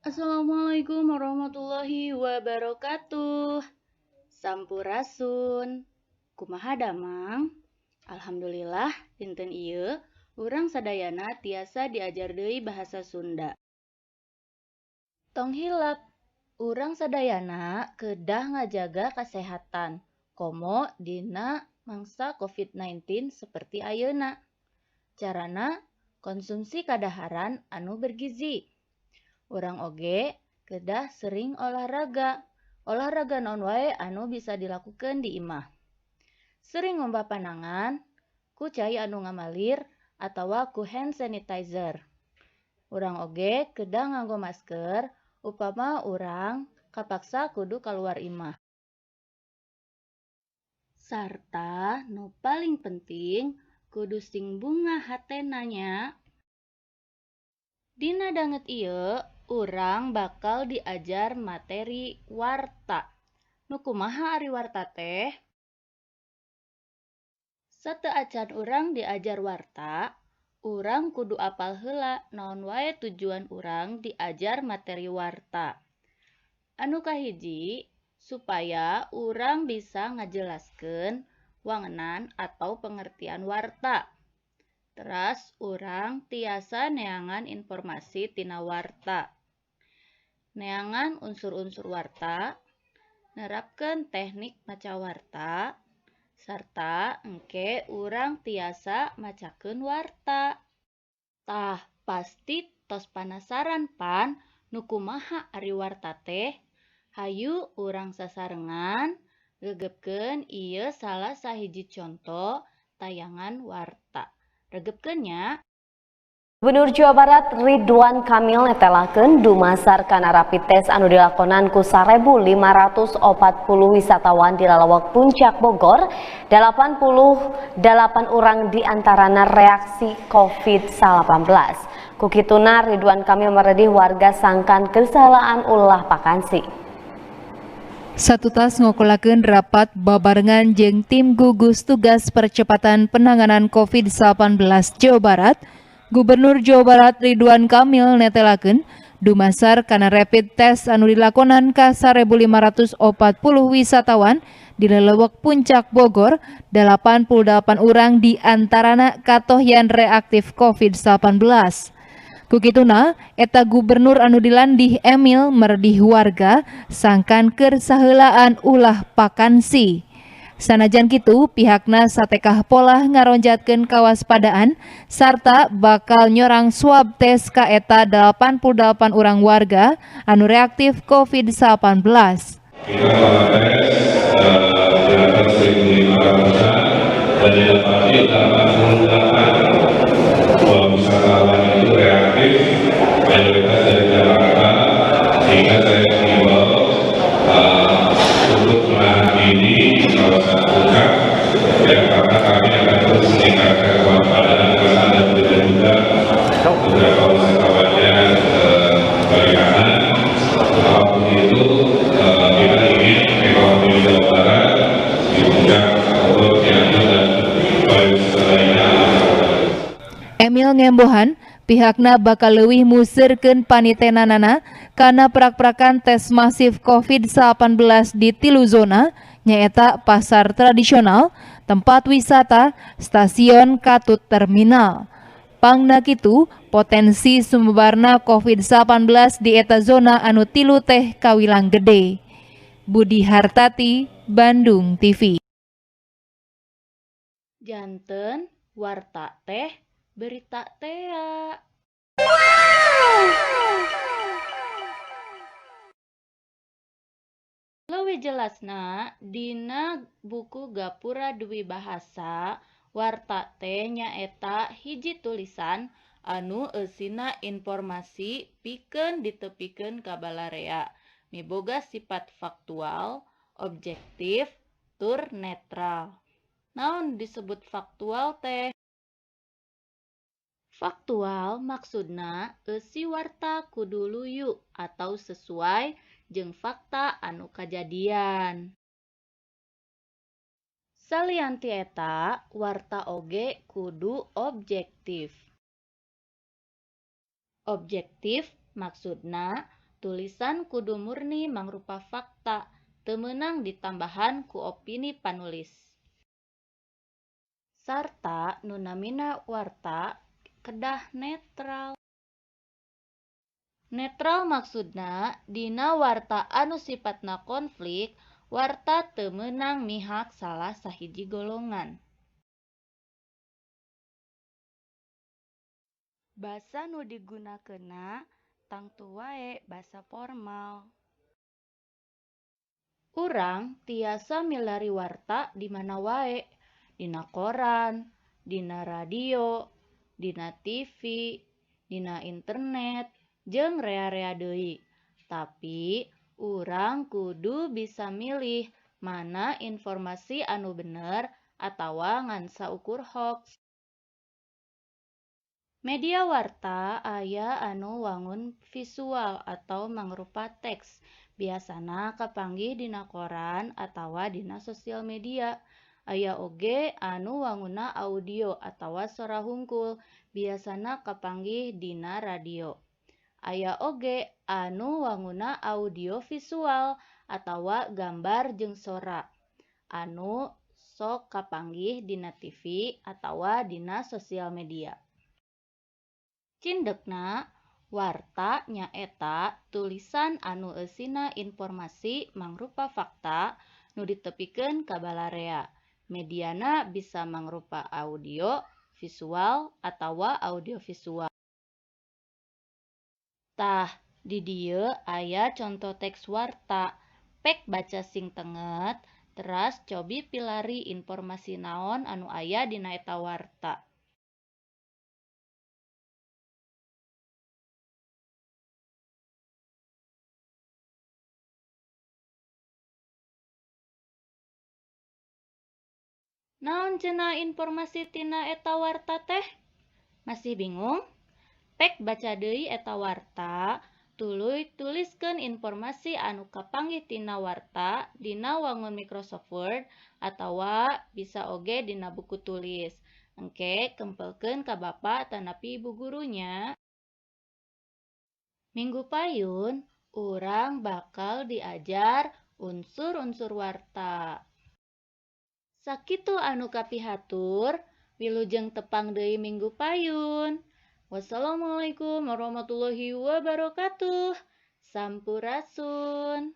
Assalamualaikum warahmatullahi wabarakatuh. Sampurasun. Kumaha damang? Alhamdulillah, dinten ieu urang sadayana tiasa diajar deui bahasa Sunda. Tong hilap, urang sadayana kedah ngajaga kesehatan. Komo dina mangsa COVID-19 seperti ayeuna. Carana konsumsi kadaharan anu bergizi. Urang oge kedah sering olahraga. Olahraga naon wae anu bisa dilakukan di imah. Sering ngombah panangan ku cai anu ngamalir atawa ku hand sanitizer. Urang oge kedah nganggo masker upama urang kapaksa kudu keluar imah. Sarta nu paling penting kudu sing bunga hatena nya. Dina danget ieu, urang bakal diajar materi warta. Nu kumaha ari warta teh? Sateuacan urang diajar warta, urang kudu apal heula naon wae tujuan urang diajar materi warta. Anu kahiji, supaya urang bisa ngajelaskeun wangenan atau pengertian warta. Teras urang tiasa neangan informasi tina warta. Neangan unsur-unsur warta, nerapkeun teknik maca warta, sarta engke urang tiasa macakeun warta. Tah pasti tos panasaran pan nu kumaha ari warta teh? Hayu urang sasarengan gegebkeun ieu salah sahiji conto tayangan warta. Regepkeun nya. Gubernur Jawa Barat Ridwan Kamil netelakeun dumasar kana rapid test anu dilakonan ku 1.540 wisatawan di lalawak Puncak Bogor, 88 orang diantarana reaksi COVID-19. Kukituna Ridwan Kamil meredih warga sangkan kesalahan ulah pakansi. Satu tas ngokolakeun rapat babarengan jeung tim gugus tugas percepatan penanganan COVID-19 Jawa Barat. Gubernur Jawa Barat Ridwan Kamil netelakeun dumasar kana rapid test anu dilakonan ka 1.540 wisatawan di lelewek Puncak Bogor, 88 urang diantarana katohyan reaktif COVID-19. Kukituna, eta gubernur anu dilandih Emil meredih warga sangkan keur saheulaan ulah pakansi. Sanajan kitu, pihakna satekah pola ngaronjatkeun kawaspadaan sarta bakal nyorang swab tes ka eta 88 urang warga anu reaktif COVID-19. Kita pola tes di atas 1.500-an dan didapati 88 wisatawan itu reaktif, mayoritas dari Jakarta, sehingga saya himbau untuk menahan diri di kawasan puncak, ya, karena kami akan terus meningkatkan kewaspadaan karena ada juga beberapa wisatawannya bagaimana. Apapun itu, kita ingin ekonomi Jawa Barat di puncak Bogor, Cianjur dan pariwisata lainnya. Emil ngembohan pihakna bakal leuwih musirkeun panitenanana kana prak-prakan tes masif COVID-19 di tilu zona nyaeta pasar tradisional, tempat wisata, stasiun katut terminal. Pangna kitu potensi sumebarna COVID-19 di eta zona anu tilu teh kawilang gede. Budi Hartati, Bandung TV. Janten warta teh berita tea. Leuwih jelasna dina buku Gapura Dwi Bahasa, warta teh nyaeta hiji tulisan anu eusina informasi pikeun ditepikeun ka balarea, miboga sifat faktual, objektif, tur netral. Naon disebut faktual teh? Faktual maksudna eusi warta kudu luyu atau sesuai jeung fakta anu kajadian. Salianti eta, warta oge kudu objektif. Objektif maksudna Tulisan kudu murni mangrupa fakta, teu meunang ditambahan ku opini panulis. Sarta nu namina warta kedah netral. Netral maksudna dina warta anu sifatna konflik, warta teu meunang mihak salah sahiji golongan. Basa nu digunakeunna tangtu wae basa formal. Urang tiasa milari warta di mana wae, dina koran, dina radio, dina TV, dina internet, jeung rea-rea deui. Tapi urang kudu bisa milih mana informasi anu bener atawa ngan saukur hoax. Media warta aya anu wangun visual atau mangrupa teks. Biasana kapanggih dina koran atawa dina sosial media. Aya oge anu wangunna audio atawa sora hungkul. Biasana kapanggih dina radio. Aya oge anu wangunna audio visual atawa gambar jeung sora. Anu sok kapanggih dina TV atawa dina sosial media. Cindekna, warta nyaeta tulisan anu eusina informasi mangrupa fakta nu ditepikeun ka balarea. Mediana bisa mangrupa audio, visual, atawa audiovisual. Tah, di dieu aya contoh teks warta. Pek baca sing tenget, teras cobi pilari informasi naon anu aya dina eta warta. Naon cenah informasi tina eta warta teh? Masih bingung? Pek baca deui eta warta, tuluy tuliskeun informasi anu kapanggih tina warta dina wangun Microsoft Word atawa bisa oge dina buku tulis. Engke kempelkeun ka Bapa tanapi ibu gurunya. Minggu payun, urang bakal diajar unsur-unsur warta. Sakitu anu kapihatur, wilujeng tepang deui minggu payun. Wassalamualaikum warahmatullahi wabarakatuh. Sampurasun.